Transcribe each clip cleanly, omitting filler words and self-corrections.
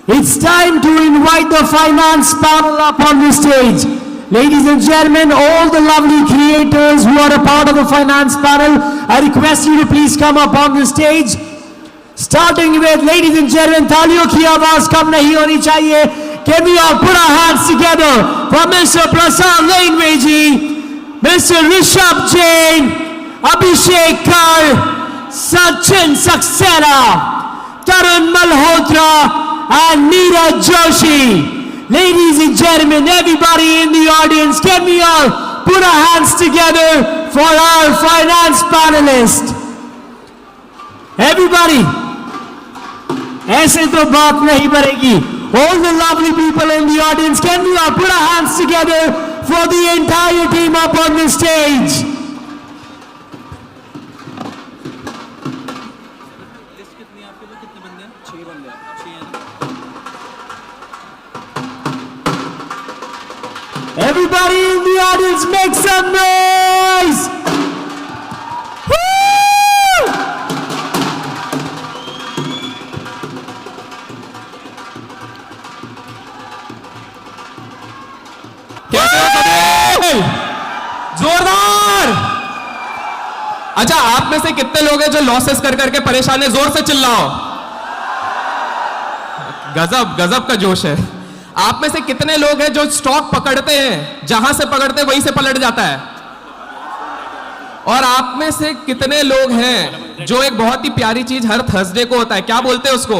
It's time to invite the finance panel up on the stage. Ladies and gentlemen, all the lovely creators who are a part of the finance panel, I request you to please come up on the stage. Starting with, ladies and gentlemen, तालियों की आवाज कम नहीं होनी चाहिए. Can we all put our hands together for Mr. Prasad Laneway, Mr. Rishabh Jain, Abhishek Kar, Sachin Saxena, Tarun Malhotra, and Neeraj Joshi. Ladies and gentlemen, everybody in the audience, can we all put our hands together for our finance panelist? Everybody, ऐसे तो बात नहीं बढ़ेगी. All the lovely people in the audience, can we all put our hands together for the entire team up on the stage? Everybody in the audience, make some noise! Woo! जोरदार! अच्छा, आप में से कितने लोग हैं जो लॉसेस कर करके परेशान है? जोर से चिल्लाओ. गजब गजब का जोश है. आप में से कितने लोग हैं जो स्टॉक पकड़ते हैं, जहां से पकड़ते हैं वहीं से पलट जाता है? और आप में से कितने लोग हैं जो एक बहुत ही प्यारी चीज हर थर्सडे को होता है, क्या बोलते हैं उसको?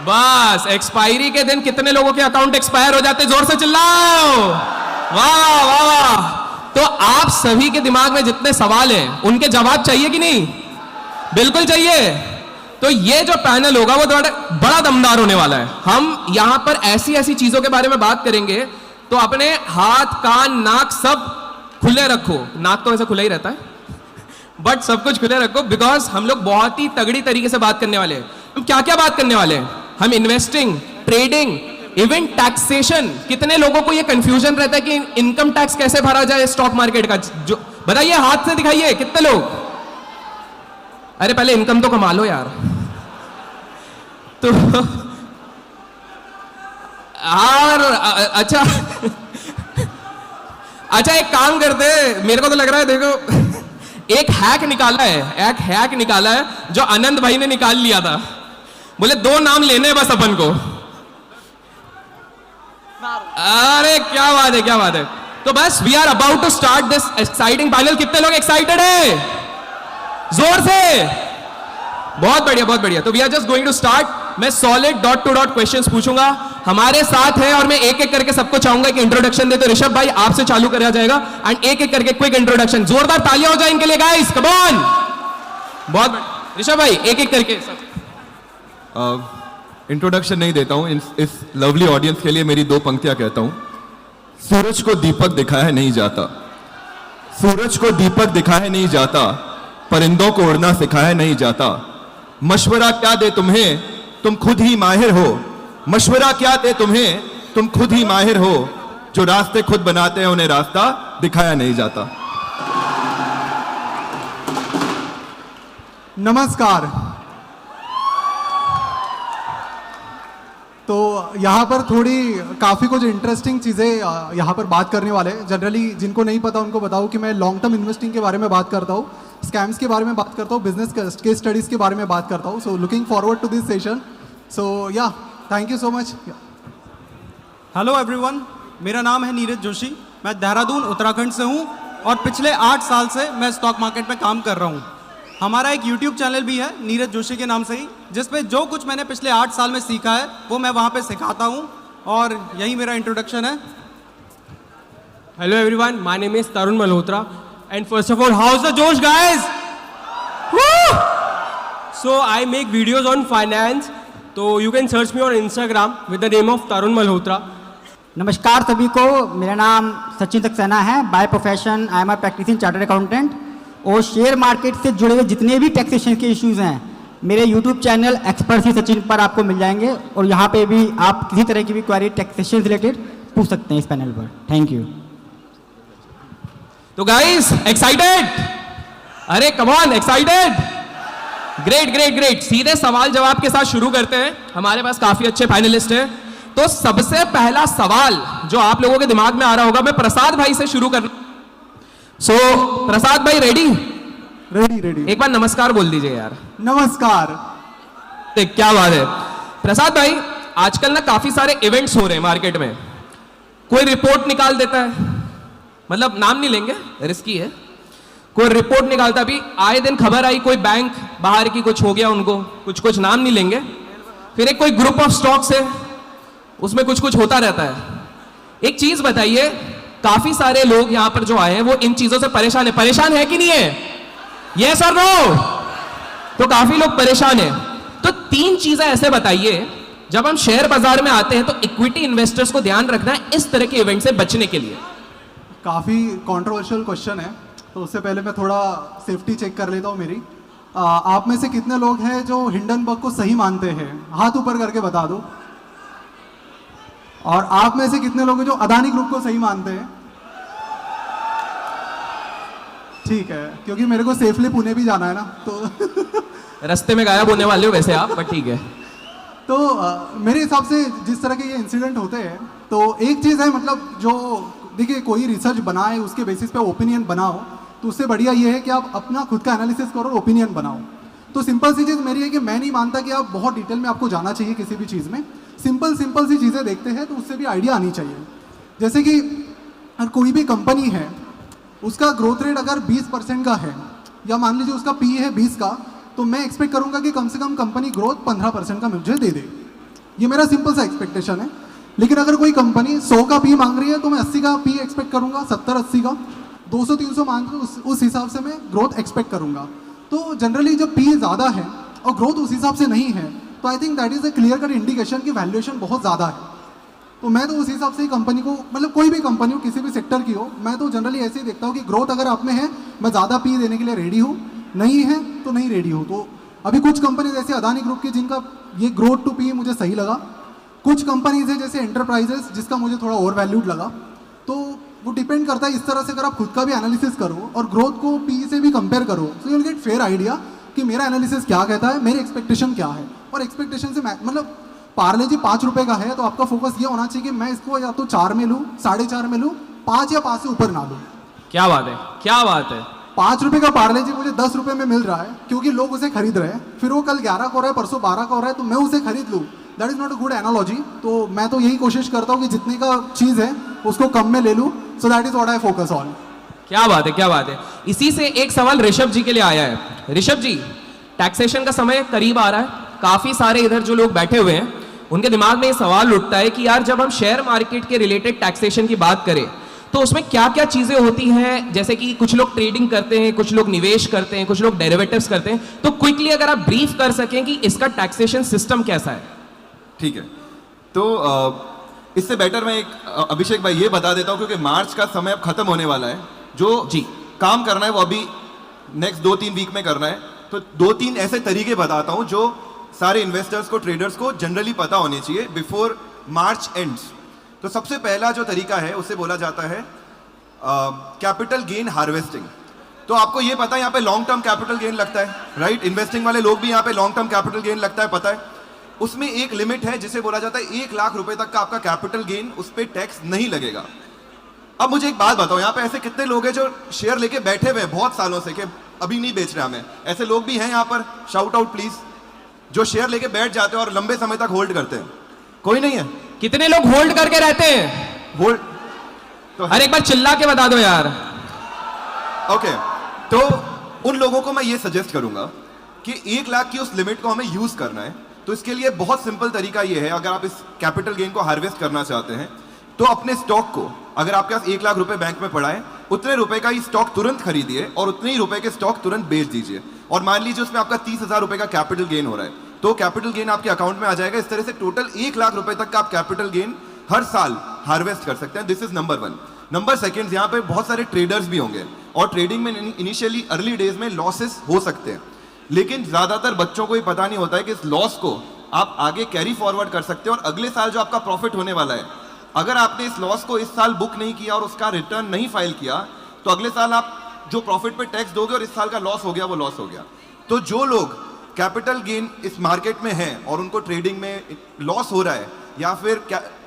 बस एक्सपायरी के दिन कितने लोगों के अकाउंट एक्सपायर हो जाते हैं? जोर से चिल्लाओ. वाह वाह वाह. तो आप सभी के दिमाग में जितने सवाल हैं उनके जवाब चाहिए कि नहीं? बिल्कुल चाहिए. तो ये जो पैनल होगा वो बड़ा दमदार होने वाला है. हम यहां पर ऐसी ऐसी चीजों के बारे में बात करेंगे, तो अपने हाथ कान नाक सब खुले रखो. नाक तो वैसे खुला ही रहता है, बट सब कुछ खुले रखो, बिकॉज हम लोग बहुत ही तगड़ी तरीके से बात करने वाले हैं. हम क्या क्या बात करने वाले हैं? हम इन्वेस्टिंग, ट्रेडिंग, इवन टैक्सेशन. कितने लोगों को ये कंफ्यूजन रहता है कि इनकम टैक्स कैसे भरा जाए स्टॉक मार्केट का? जो बताइए, हाथ से दिखाइए कितने लोग. अरे पहले इनकम तो कमा लो यार. तो यार अच्छा अच्छा, एक काम करते, मेरे को तो लग रहा है, देखो एक हैक निकाला है जो आनंद भाई ने निकाल लिया था. बोले 2 नाम लेने बस अपन को. अरे क्या बात है, क्या बात है. तो बस we are about to start this exciting panel. कितने लोग एक्साइटेड है? जोर से. बहुत बढ़िया, बहुत बढ़िया. तो we are just going to start. मैं solid dot to dot questions पूछूंगा. हमारे साथ है और मैं एक एक करके सबको चाहूंगा कि इंट्रोडक्शन दे. तो ऋषभ भाई आपसे चालू करा जाएगा एंड एक एक करके क्विक इंट्रोडक्शन. जोरदार तालियां हो जाए इनके लिए गाइस, कम ऑन. बहुत ऋषभ भाई एक एक करके. इंट्रोडक्शन नहीं देता हूं. इस लवली ऑडियंस के लिए मेरी 2 पंक्तियां कहता हूं. सूरज को दीपक दिखाया नहीं जाता, सूरज को दीपक दिखाया नहीं जाता, परिंदों को उड़ना सिखाया नहीं जाता. मशवरा क्या दे तुम्हें, तुम खुद ही माहिर हो. मशवरा क्या दे तुम्हें, तुम खुद ही माहिर हो. जो रास्ते खुद बनाते हैं उन्हें रास्ता दिखाया नहीं जाता. नमस्कार. तो यहाँ पर काफ़ी कुछ इंटरेस्टिंग चीज़ें यहाँ पर बात करने वाले हैं. जनरली जिनको नहीं पता उनको बताऊँ कि मैं लॉन्ग टर्म इन्वेस्टिंग के बारे में बात करता हूँ, स्कैम्स के बारे में बात करता हूँ, बिजनेस केस स्टडीज़ के बारे में बात करता हूँ. So looking forward to this session. So yeah thank you so much. Hello everyone, मेरा नाम है नीरज जोशी. मैं देहरादून उत्तराखंड से हूँ और पिछले 8 साल से मैं स्टॉक मार्केट में काम कर रहा हूँ. हमारा एक यूट्यूब चैनल भी है नीरज जोशी के नाम से ही, जिसपे जो कुछ मैंने पिछले 8 साल में सीखा है वो मैं वहाँ पे सिखाता हूँ. और यही मेरा इंट्रोडक्शन है. Hello everyone, my name is Tarun Malhotra, and first of all, how's the Josh guys? Woo! So I make videos on finance, so you can search me on Instagram with the name of Tarun Malhotra. नमस्कार सभी को. मेरा नाम सचिन सक्सेना है. By profession I am a practicing chartered accountant. और share market से जुड़े हुए जितने भी टैक्सेशन के इश्यूज हैं मेरे यूट्यूब चैनल एक्सपर्ट ही सचिन पर आपको मिल जाएंगे. और यहाँ पे भी आप किसी तरह की भी क्वेरी टैक्सेशन रिलेटेड पूछ सकते हैं इस पैनल पर. Thank you. तो गाइस एक्साइटेड? अरे come on, excited? Great great great. सीधे सवाल जवाब के साथ शुरू करते हैं, हमारे पास काफी अच्छे फाइनलिस्ट हैं। तो सबसे पहला सवाल जो आप लोगों के दिमाग में आ रहा होगा, मैं प्रसाद भाई से शुरू कर। सो प्रसाद भाई रेडी? Ready ready. एक बार नमस्कार बोल दीजिए यार। नमस्कार। क्या बात है प्रसाद भाई, आजकल ना काफी सारे इवेंट्स हो रहे हैं मार्केट में। कोई रिपोर्ट निकाल देता है, मतलब नाम नहीं लेंगे, रिस्की है। कोई रिपोर्ट निकालता, अभी आए दिन खबर आई कोई बैंक बाहर की कुछ हो गया उनको, कुछ कुछ नाम नहीं लेंगे। फिर एक कोई ग्रुप ऑफ स्टॉक्स है, उसमें कुछ कुछ होता रहता है। एक चीज बताइए, काफी सारे लोग यहां पर जो आए हैं वो इन चीजों से परेशान है कि नहीं है? यस और नो? तो काफी लोग परेशान है। तो 3 चीजें ऐसे बताइए, जब हम शेयर बाजार में आते हैं तो इक्विटी इन्वेस्टर्स को ध्यान रखना है इस तरह के इवेंट से बचने के लिए। काफ़ी कंट्रोवर्शियल क्वेश्चन है, तो उससे पहले मैं थोड़ा सेफ्टी चेक कर लेता हूँ मेरी। आप में से कितने लोग हैं जो हिंडनबर्ग को सही मानते हैं? हाथ ऊपर करके बता दो। और आप में से कितने लोग हैं जो अदानी ग्रुप को सही मानते हैं? ठीक है, क्योंकि मेरे को सेफली पुणे भी जाना है ना, तो रास्ते में गायब होने वाले हो वैसे आप, पर ठीक है। तो मेरे हिसाब से जिस तरह के ये इंसिडेंट होते हैं, तो एक चीज़ है, मतलब जो देखिए कोई रिसर्च बनाए उसके बेसिस पे ओपिनियन बनाओ, तो उससे बढ़िया ये है कि आप अपना खुद का एनालिसिस करो, ओपिनियन बनाओ। तो सिंपल सी चीज़ मेरी है कि मैं नहीं मानता कि आप बहुत डिटेल में आपको जाना चाहिए किसी भी चीज़ में। सिंपल सी चीज़ें देखते हैं तो उससे भी आइडिया आनी चाहिए। जैसे कि अगर कोई भी कंपनी है, उसका ग्रोथ रेट अगर 20% का है, या मान लीजिए उसका पी है 20 का, तो मैं एक्सपेक्ट करूंगा कि कम से कम कंपनी ग्रोथ 15% का मुझे दे दे। ये मेरा सिंपल सा एक्सपेक्टेशन है। लेकिन अगर कोई कंपनी 100 का पी मांग रही है तो मैं 80 का पी एक्सपेक्ट करूंगा, 70-80 का, 200-300 मांग रही है, उस हिसाब से मैं ग्रोथ एक्सपेक्ट करूंगा। तो जनरली जब पी ज़्यादा है और ग्रोथ उस हिसाब से नहीं है, तो I think that is a clear cut indication कि वैल्यूएशन बहुत ज़्यादा है। तो मैं तो उस हिसाब से ही कंपनी को, मतलब कोई भी कंपनी हो, किसी भी सेक्टर की हो, मैं तो जनरली ऐसे ही देखता हूँ कि ग्रोथ अगर आप में है, मैं ज़्यादा पी देने के लिए रेडी हूँ, नहीं है तो नहीं रेडी हूँ। तो अभी कुछ कंपनी जैसे अदानी ग्रुप की, जिनका ये ग्रोथ टू पी मुझे सही लगा। कुछ कंपनीज है जैसे एंटरप्राइजेस, जिसका मुझे थोड़ा ओवर वैल्यूड लगा। तो वो डिपेंड करता है, इस तरह से अगर आप खुद का भी एनालिसिस करो और ग्रोथ को पी से भी कंपेयर करो, तो you will get fair idea कि मेरा एनालिसिस क्या कहता है, मेरी एक्सपेक्टेशन क्या है। और एक्सपेक्टेशन से मतलब पार्ले जी 5 रुपए का है, तो आपका फोकस ये होना चाहिए कि मैं इसको या तो 4 में लूँ, 4.5 में लूँ, 5 या 5 से ऊपर ना लूँ। क्या बात है, क्या बात है। 5 रुपए का पार्ले जी मुझे 10 रुपए में मिल रहा है क्योंकि लोग उसे खरीद रहे हैं, फिर वो कल 11 का हो रहा है, परसों 12 का हो रहा है, तो मैं उसे खरीद लूँ। That is not a good analogy. तो मैं तो यही कोशिश करता हूँ कि जितने का चीज़ है उसको कम में ले लूँ। So that is what I focus on. क्या बात है, क्या बात है। इसी से एक सवाल ऋषभ जी के लिए आया है। ऋषभ जी, टैक्सेशन का समय करीब आ रहा है, काफी सारे इधर जो लोग बैठे हुए हैं उनके दिमाग में ये सवाल उठता है कि यार जब हम शेयर मार्केट के रिलेटेड टैक्सेशन की बात करें तो उसमें क्या क्या चीजें होती हैं, जैसे कि कुछ लोग ट्रेडिंग करते हैं, कुछ लोग निवेश करते हैं, कुछ लोग डेरिवेटिव्स करते हैं। तो क्विकली अगर आप ब्रीफ कर सकें कि इसका टैक्सेशन सिस्टम कैसा है। ठीक है, तो इससे बेटर मैं एक अभिषेक भाई ये बता देता हूँ, क्योंकि मार्च का समय अब खत्म होने वाला है। जो जी काम करना है वो अभी नेक्स्ट 2-3 वीक में करना है। तो 2-3 ऐसे तरीके बताता हूँ जो सारे इन्वेस्टर्स को, ट्रेडर्स को जनरली पता होने चाहिए बिफोर मार्च एंड्स। तो सबसे पहला जो तरीका है उसे बोला जाता है कैपिटल गेन हार्वेस्टिंग। तो आपको ये पता है यहाँ पे लॉन्ग टर्म कैपिटल गेन लगता है, राइट? इन्वेस्टिंग वाले लोग भी यहाँ पे लॉन्ग टर्म कैपिटल गेन लगता है, पता है। उसमें एक लिमिट है जिसे बोला जाता है 1 लाख रुपए तक का आपका कैपिटल गेन, उस पर टैक्स नहीं लगेगा। अब मुझे एक बात बताओ, यहाँ पे ऐसे कितने लोग हैं जो शेयर लेके बैठे हुए हैं बहुत सालों से कि अभी नहीं बेच रहे हमें? ऐसे लोग भी हैं यहाँ पर? Shout out please. जो शेयर लेके बैठ जाते हैं और लंबे समय तक होल्ड करते हैं, कोई नहीं है? कितने लोग होल्ड करके रहते हैं? होल्ड तो अरे एक बार चिल्ला के बता दो यार। ओके, तो उन लोगों को मैं ये सजेस्ट करूंगा कि 1 लाख की उस लिमिट को हमें यूज करना है। तो इसके लिए बहुत सिंपल तरीका ये है, अगर आप इस कैपिटल गेन को हार्वेस्ट करना चाहते हैं तो अपने स्टॉक को, अगर आपके पास 1 लाख रुपए बैंक में पड़ा है, उतने रुपए का ही स्टॉक तुरंत खरीदिए और उतने ही रुपए के स्टॉक तुरंत बेच दीजिए। और मान लीजिए उसमें आपका 30,000 रुपए का कैपिटल गेन हो रहा है, तो कैपिटल गेन आपके अकाउंट में आ जाएगा। इस तरह से टोटल 1 लाख रुपए तक का आप कैपिटल गेन हर साल हार्वेस्ट कर सकते हैं। This is number 1। नंबर 2, यहाँ पे बहुत सारे ट्रेडर्स भी होंगे और ट्रेडिंग में इनिशियली अर्ली डेज में लॉसेस हो सकते हैं, लेकिन ज्यादातर बच्चों को ये पता नहीं होता है कि इस लॉस को आप आगे कैरी फॉरवर्ड कर सकते हैं और अगले साल जो आपका प्रॉफिट होने वाला है, अगर आपने इस लॉस को इस साल बुक नहीं किया और उसका रिटर्न नहीं फाइल किया, तो अगले साल आप जो प्रॉफिट पे टैक्स दोगे और इस साल का लॉस हो गया वो लॉस हो गया। तो जो लोग कैपिटल गेन इस मार्केट में है और उनको ट्रेडिंग में लॉस हो रहा है या फिर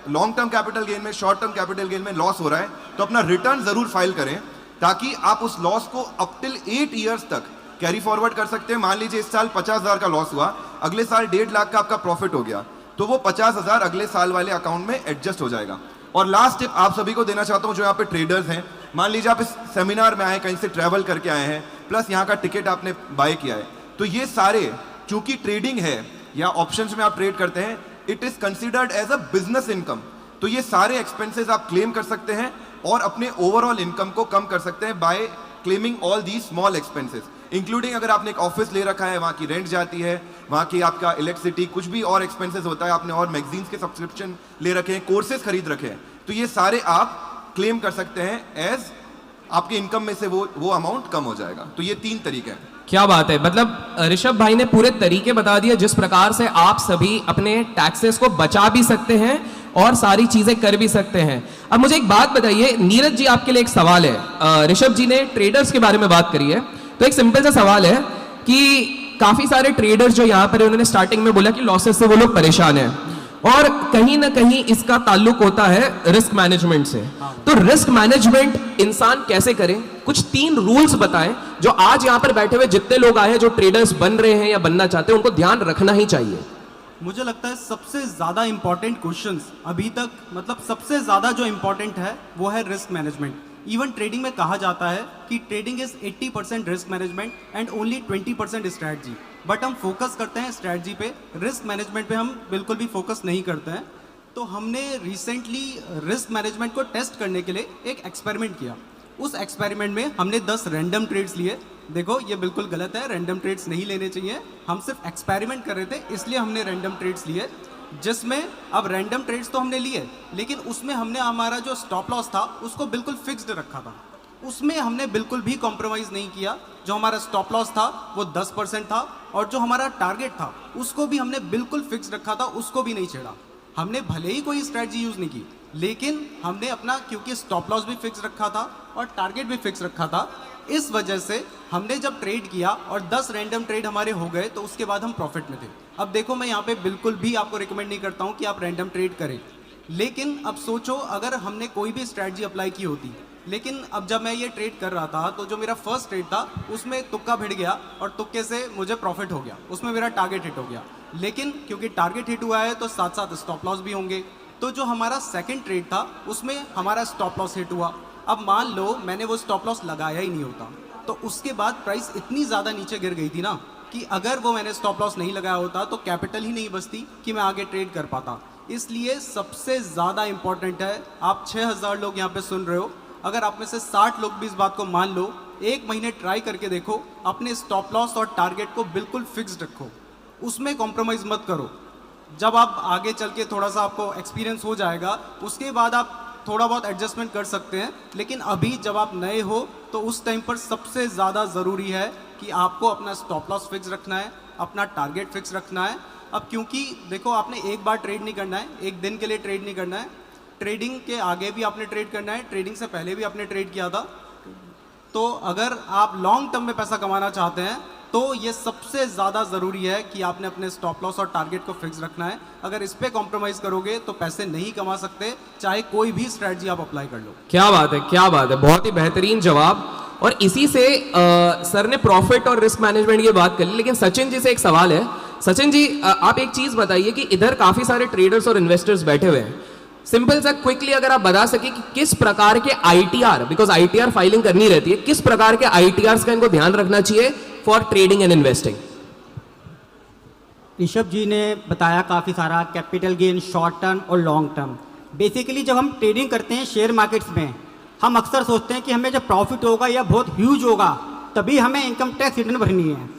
लॉन्ग टर्म कैपिटल गेन में, शॉर्ट टर्म कैपिटल गेन में लॉस हो रहा है, तो अपना रिटर्न जरूर फाइल करें ताकि आप उस लॉस को अप टिल 8 ईयर्स तक कैरी फॉरवर्ड कर सकते हैं। मान लीजिए इस साल 50,000 का लॉस हुआ, अगले साल 1.5 लाख का आपका प्रॉफिट हो गया, तो वो 50,000 अगले साल वाले अकाउंट में एडजस्ट हो जाएगा। और लास्ट टिप आप सभी को देना चाहता हूं जो यहाँ पे ट्रेडर्स हैं, मान लीजिए आप इस सेमिनार में आए, कहीं से ट्रैवल करके आए हैं, प्लस यहाँ का टिकट आपने बाय किया है, तो ये सारे चूंकि ट्रेडिंग है या ऑप्शंस में आप ट्रेड करते हैं, it is considered as a business income, तो ये सारे एक्सपेंसेस आप क्लेम कर सकते हैं और अपने ओवरऑल इनकम को कम कर सकते हैं by claiming all the small expenses, including अगर आपने एक ऑफिस ले रखा है, वहाँ की रेंट जाती है, वहाँ की आपका इलेक्ट्रिसिटी, कुछ भी और एक्सपेंसेस होता है, आपने और मैगजीन्स के सब्सक्रिप्शन ले रखे हैं, कोर्सेज खरीद रखे हैं, तो ये सारे आप क्लेम कर सकते हैं एज आपके इनकम में से वो अमाउंट कम हो जाएगा। तो ये 3 तरीके हैं। क्या बात है, मतलब ऋषभ भाई ने पूरे तरीके बता दिए जिस प्रकार से आप सभी अपने टैक्सेस को बचा भी सकते हैं और सारी चीजें कर भी सकते हैं। अब मुझे एक बात बताइए, नीरज जी आपके लिए एक सवाल है। ऋषभ जी ने ट्रेडर्स के बारे में बात करी है, तो एक सिंपल सा सवाल है कि काफी सारे ट्रेडर्स जो यहाँ पर है, उन्होंने स्टार्टिंग में बोला कि लॉसेस से वो लोग परेशान हैं और कहीं ना कहीं इसका ताल्लुक होता है रिस्क मैनेजमेंट से। तो रिस्क मैनेजमेंट इंसान कैसे करे, कुछ 3 रूल्स बताएं जो आज यहाँ पर बैठे हुए जितने लोग आए हैं जो ट्रेडर्स बन रहे हैं या बनना चाहते हैं, उनको ध्यान रखना ही चाहिए। मुझे लगता है सबसे ज़्यादा इंपॉर्टेंट क्वेश्चंस अभी तक, मतलब सबसे ज़्यादा जो इंपॉर्टेंट है वो है रिस्क मैनेजमेंट। इवन ट्रेडिंग में कहा जाता है कि trading is 80% risk management and only 20% strategy, but हम फोकस करते हैं स्ट्रैटेजी पे, रिस्क मैनेजमेंट पे हम बिल्कुल भी फोकस नहीं करते हैं। तो हमने रिसेंटली रिस्क मैनेजमेंट को टेस्ट करने के लिए एक एक्सपेरिमेंट किया। उस एक्सपेरिमेंट में हमने 10 रैंडम ट्रेड्स लिए। देखो ये बिल्कुल गलत है, रैंडम ट्रेड्स नहीं लेने चाहिए, हम सिर्फ एक्सपेरिमेंट कर रहे थे इसलिए हमने रैंडम ट्रेड्स लिए, जिसमें अब रैंडम ट्रेड्स तो हमने लिए लेकिन उसमें हमने हमारा जो स्टॉप लॉस था उसको बिल्कुल फिक्स्ड रखा था, उसमें हमने बिल्कुल भी कॉम्प्रोमाइज़ नहीं किया। जो हमारा स्टॉप लॉस था वो 10% था और जो हमारा टारगेट था उसको भी हमने बिल्कुल फिक्स रखा था, उसको भी नहीं छेड़ा। हमने भले ही कोई स्ट्रैटेजी यूज़ नहीं की लेकिन हमने अपना, क्योंकि स्टॉप लॉस भी फिक्स रखा था और टारगेट भी फिक्स रखा था, इस वजह से हमने जब ट्रेड किया और 10 रैंडम ट्रेड हमारे हो गए तो उसके बाद हम प्रॉफिट में थे। अब देखो मैं यहाँ पे बिल्कुल भी आपको रिकमेंड नहीं करता हूँ कि आप रैंडम ट्रेड करें, लेकिन अब सोचो अगर हमने कोई भी स्ट्रैटेजी अप्लाई की होती, लेकिन अब जब मैं ये ट्रेड कर रहा था तो जो मेरा फर्स्ट ट्रेड था उसमें तुक्का भिड़ गया और तुक्के से मुझे प्रॉफिट हो गया, उसमें मेरा टारगेट हिट हो गया, लेकिन क्योंकि टारगेट हिट हुआ है तो साथ साथ स्टॉप लॉस भी होंगे। तो जो हमारा सेकंड ट्रेड था उसमें हमारा स्टॉप लॉस हिट हुआ। अब मान लो मैंने वो स्टॉप लॉस लगाया ही नहीं होता तो उसके बाद प्राइस इतनी ज़्यादा नीचे गिर गई थी ना कि अगर वो मैंने स्टॉप लॉस नहीं लगाया होता तो कैपिटल ही नहीं बचती कि मैं आगे ट्रेड कर पाता। इसलिए सबसे ज़्यादा इंपॉर्टेंट है, आप 6000 लोग यहाँ पे सुन रहे हो, अगर आप में से 60 लोग भी इस बात को मान लो, 1 महीने ट्राई करके देखो, अपने स्टॉप लॉस और टारगेट को बिल्कुल फिक्स्ड रखो, उसमें कॉम्प्रोमाइज़ मत करो। जब आप आगे चल के थोड़ा सा आपको एक्सपीरियंस हो जाएगा उसके बाद आप थोड़ा बहुत एडजस्टमेंट कर सकते हैं, लेकिन अभी जब आप नए हो तो उस टाइम पर सबसे ज़्यादा ज़रूरी है कि आपको अपना स्टॉप लॉस फिक्स रखना है, अपना टारगेट फिक्स रखना है। अब क्योंकि देखो आपने एक बार ट्रेड नहीं करना है, एक दिन के लिए ट्रेड नहीं करना है, ट्रेडिंग के आगे भी आपने ट्रेड करना है, ट्रेडिंग से पहले भी आपने ट्रेड किया था। तो अगर आप लॉन्ग टर्म में पैसा कमाना चाहते हैं तो ये सबसे ज़्यादा ज़रूरी है कि आपने अपने स्टॉप लॉस और टारगेट को फिक्स रखना है। अगर इस पे कॉम्प्रोमाइज़ करोगे तो पैसे नहीं कमा सकते, चाहे कोई भी स्ट्रैटेजी आप अप्लाई कर लो। क्या बात है, क्या बात है, बहुत ही बेहतरीन जवाब। और इसी से सर ने प्रॉफिट और रिस्क मैनेजमेंट की बात कर ली, लेकिन सचिन जी से एक सवाल है। सचिन जी आप एक चीज़ बताइए कि इधर काफ़ी सारे ट्रेडर्स और इन्वेस्टर्स बैठे हुए हैं, सिंपल सा क्विकली अगर आप बता सके कि किस प्रकार के आईटीआर, बिकॉज आईटीआर फाइलिंग करनी रहती है, किस प्रकार के आईटीआर का इनको ध्यान रखना चाहिए for trading and investing. Rishabh ji ने बताया काफ़ी सारा, कैपिटल गेन, शॉर्ट टर्म और लॉन्ग टर्म। बेसिकली जब हम ट्रेडिंग करते हैं शेयर मार्केट्स में, हम अक्सर सोचते हैं कि हमें जब प्रॉफिट होगा या बहुत ह्यूज होगा तभी हमें इनकम टैक्स रिटर्न भरनी है,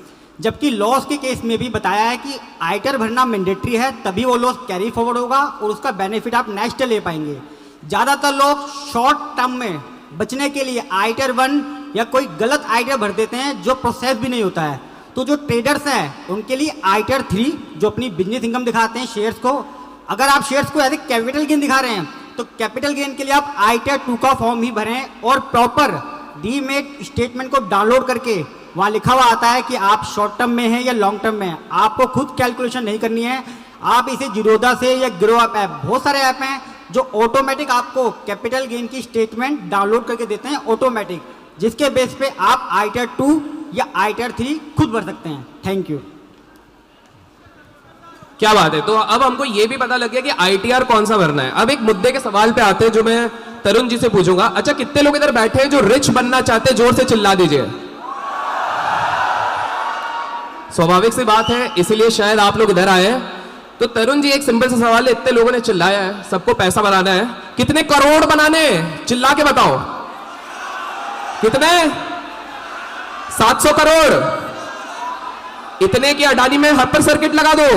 जबकि लॉस के केस में भी बताया है कि आईटीआर भरना मैंडेटरी है, तभी वो लॉस कैरी फॉरवर्ड होगा और उसका बेनिफिट आप नेक्स्ट ले पाएंगे। ज़्यादातर लोग शॉर्ट टर्म में बचने के लिए आईटीआर 1 या कोई गलत आईटीआर भर देते हैं जो प्रोसेस भी नहीं होता है। तो जो ट्रेडर्स हैं उनके लिए आईटीआर 3 जो अपनी बिजनेस इनकम दिखाते हैं शेयर्स को, अगर आप शेयर्स को एज कैपिटल गेन दिखा रहे हैं तो कैपिटल गेन के लिए आप आईटीआर 2 का फॉर्म ही भरें और प्रॉपर डीमेट स्टेटमेंट को डाउनलोड करके वहाँ लिखा हुआ आता है कि आप शॉर्ट टर्म में हैं या लॉन्ग टर्म में हैं। आपको खुद कैलकुलेशन नहीं करनी है। आप इसे जीरोधा से या ग्रो अप ऐप, बहुत सारे ऐप हैं जो ऑटोमेटिक आपको कैपिटल गेन की स्टेटमेंट डाउनलोड करके देते हैं ऑटोमेटिक, जिसके बेस पे आप ITAR 2 या ITAR 3 खुद भर सकते हैं। Thank you. क्या बात है। तो अब हमको ये भी पता लग गया कि ITR कौन सा भरना है। अब एक मुद्दे के सवाल पे आते हैं जो मैं तरुण जी से पूछूंगा। अच्छा, कितने लोग इधर बैठे हैं जो रिच बनना चाहते हैं? जोर से चिल्ला दीजिए। स्वाभाविक सी बात है, इसीलिए शायद आप लोग इधर आए हैं। तो तरुण जी, एक सिंपल सा सवाल है, इतने लोगों ने चिल्लाया है, सबको पैसा बनाना है, कितने करोड़ बनाने हैं? चिल्ला के बताओ कितने? 700 करोड़। इतने की अडानी में हाइपर सर्किट लगा दो।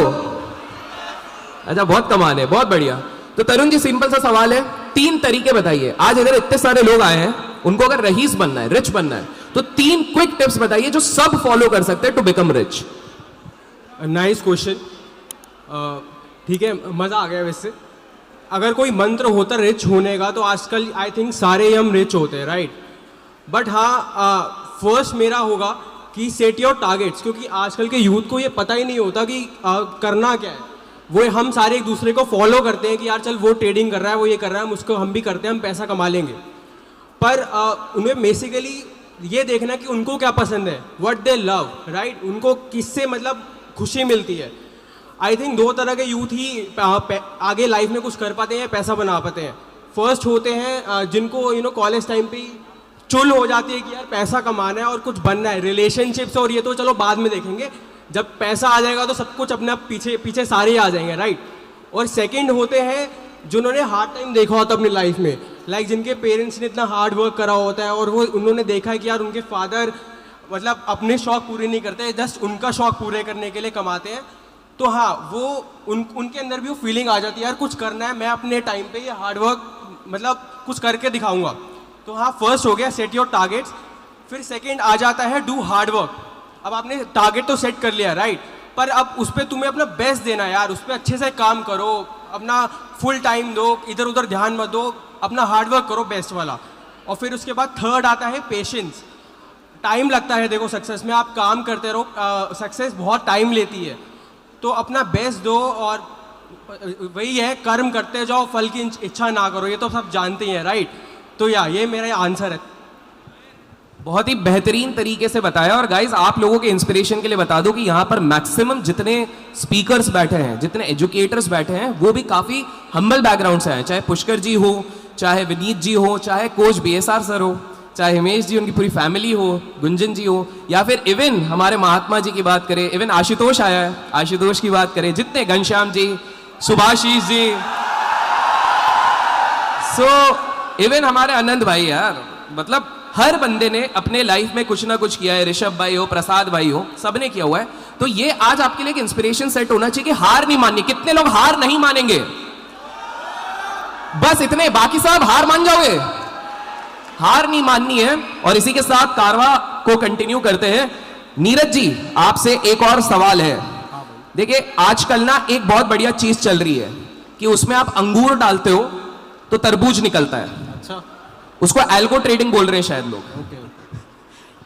अच्छा, बहुत कमाल है, बहुत बढ़िया। तो तरुण जी, सिंपल सा सवाल है, 3 तरीके बताइए। आज अगर इतने सारे लोग आए हैं, उनको अगर रईस बनना है, रिच बनना है, तो 3 क्विक टिप्स बताइए जो सब फॉलो कर सकते हैं to become rich. Nice question. ठीक है, मज़ा आ गया। वैसे अगर कोई मंत्र होता रिच होने का तो आजकल आई थिंक सारे ही हम रिच होते हैं, राइट? बट हाँ, फर्स्ट मेरा होगा कि सेट योर टारगेट्स, क्योंकि आजकल के यूथ को ये पता ही नहीं होता कि करना क्या है। वो हम सारे एक दूसरे को फॉलो करते हैं कि यार चल वो ट्रेडिंग कर रहा है, वो ये कर रहा है, उसको हम भी करते हैं, हम पैसा कमा लेंगे। पर उन्हें बेसिकली ये देखना कि उनको क्या पसंद है, व्हाट दे लव, राइट? उनको किससे मतलब खुशी मिलती है। आई थिंक 2 तरह के यूथ ही आगे लाइफ में कुछ कर पाते हैं, पैसा बना पाते हैं। फर्स्ट होते हैं जिनको कॉलेज टाइम पे चुल हो जाती है कि यार पैसा कमाना है और कुछ बनना है, रिलेशनशिप्स और ये तो चलो बाद में देखेंगे, जब पैसा आ जाएगा तो सब कुछ अपने आप पीछे सारे ही आ जाएंगे, राइट? और सेकंड होते हैं जिन्होंने हार्ड टाइम देखा होता अपनी लाइफ में, लाइक जिनके पेरेंट्स ने इतना हार्ड वर्क करा होता है और वो उन्होंने देखा है कि यार उनके फादर मतलब अपने शौक पूरे नहीं करते, जस्ट उनका शौक पूरे करने के लिए कमाते हैं। तो हाँ, वो उनके अंदर भी वो फीलिंग आ जाती है, यार कुछ करना है, मैं अपने टाइम पे ये हार्ड वर्क मतलब कुछ करके दिखाऊंगा। तो हाँ, फर्स्ट हो गया सेट योर टारगेट्स। फिर सेकंड आ जाता है डू हार्ड वर्क। अब आपने टारगेट तो सेट कर लिया, राइट? पर अब उस पर तुम्हें अपना बेस्ट देना है यार, उस पर अच्छे से काम करो, अपना फुल टाइम दो, इधर उधर ध्यान मत दो, अपना हार्ड वर्क करो बेस्ट वाला। और फिर उसके बाद थर्ड आता है पेशेंस। टाइम लगता है, देखो सक्सेस में आप काम करते रहो, सक्सेस बहुत टाइम लेती है, तो अपना बेस्ट दो और वही है, कर्म करते जाओ, फल की इच्छा ना करो, ये तो सब जानते हैं, राइट? तो ये मेरा आंसर है। बहुत ही बेहतरीन तरीके से बताया। और गाइज, आप लोगों के इंस्पिरेशन के लिए बता दूं कि यहाँ पर मैक्सिमम जितने स्पीकर्स बैठे हैं, जितने एजुकेटर्स बैठे हैं, वो भी काफ़ी हम्बल बैकग्राउंड से हैं। चाहे पुष्कर जी हो, चाहे विनीत जी हो, चाहे कोच BSR सर हो, चाहे हिमेश जी, उनकी पूरी फैमिली हो, गुंजन जी हो, या फिर इवन हमारे महात्मा जी की बात करें, इवन आशुतोष आया है, आशुतोष की बात करें, जितने घनश्याम जी, सुभाषीष जी, इवन हमारे आनंद भाई, यार मतलब हर बंदे ने अपने लाइफ में कुछ ना कुछ किया है। ऋषभ भाई हो, प्रसाद भाई हो, सबने किया हुआ है। तो ये आज आपके लिए एक इंस्पिरेशन सेट होना चाहिए कि हार नहीं माननी। कितने लोग हार नहीं मानेंगे? बस इतने, बाकी सब हार मान जाओगे? हार नहीं माननी है। और इसी के साथ कारवा को कंटिन्यू करते हैं। नीरज जी, आपसे एक और सवाल है। देखिए, आजकल ना एक बहुत बढ़िया चीज चल रही है कि उसमें आप अंगूर डालते हो तो तरबूज निकलता है। अच्छा, उसको एल्गो ट्रेडिंग बोल रहे हैं शायद लोग।